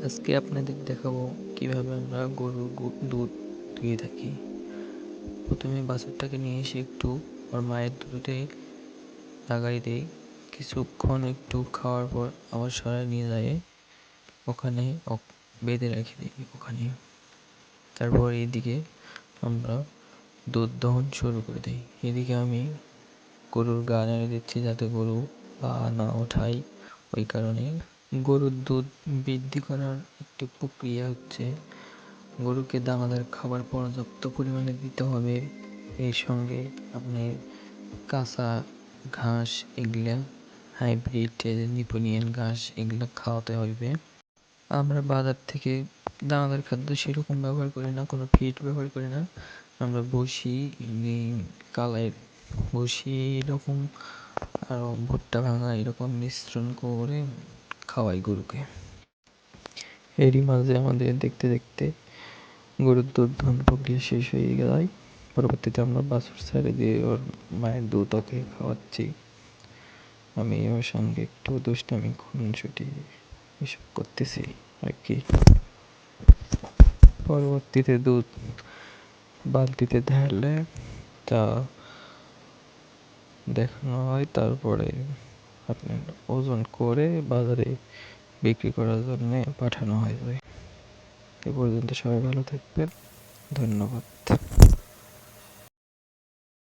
আজকে আপনাদের দেখাবো কিভাবে আমরা গরুর দুধ দিয়ে থাকি। প্রথমে বাছুরটাকে নিয়ে এসে একটু ওর মায়ের দুধে লাগাই দিই, কিছুক্ষণ একটু খাওয়ার পর আবার সরাই নিয়ে যায় ওখানে বেঁধে রেখে দিই ওখানে। তারপর এইদিকে আমরা দুধ দহন শুরু করে দিই। এদিকে আমি গরুর গা নাড়ে দিচ্ছি যাতে গরু পা না ওঠায়। ওই কারণে গরুর দুধ বৃদ্ধি করার একটি প্রক্রিয়া হচ্ছে গরুকে দানাদার খাবার পর্যাপ্ত পরিমাণে দিতে হবে। এর সঙ্গে আপনি কাঁচা ঘাস, এগুলা হাইব্রিড নিউট্রিয়েন্ট ঘাস এগুলো খাওয়াতে হবে। আমরা বাজার থেকে দানাদার খাদ্য সেরকম ব্যবহার করি না, কোনো ফিড ব্যবহার করি না। আমরা ভুসি, কালের ভুসি এরকম আর ভুট্টা ভাঙা এরকম মিশ্রণ করে খাওয়াই গরুকে। এরই মাঝে আমাদের দেখতে দেখতে গরুর দুধ দহন প্রক্রিয়া শেষ হয়ে যায়। পরবর্তীতে আমরা বাছুর ছেড়ে দিয়ে ওর মায়ের দুধ ওকে খাওয়াচ্ছি। আমি ওর সঙ্গে একটু দুষ্টামি খুনসুটি এসব করতেছি আর কি। পরবর্তীতে দুধ বালতিতে ঢাললে তা দেখানো হয়, তারপরে আপনার ওজন করে বাজারে বিক্রি করার জন্য পাঠানো হয়। এ পর্যন্ত সবাই ভালো থাকবেন, ধন্যবাদ।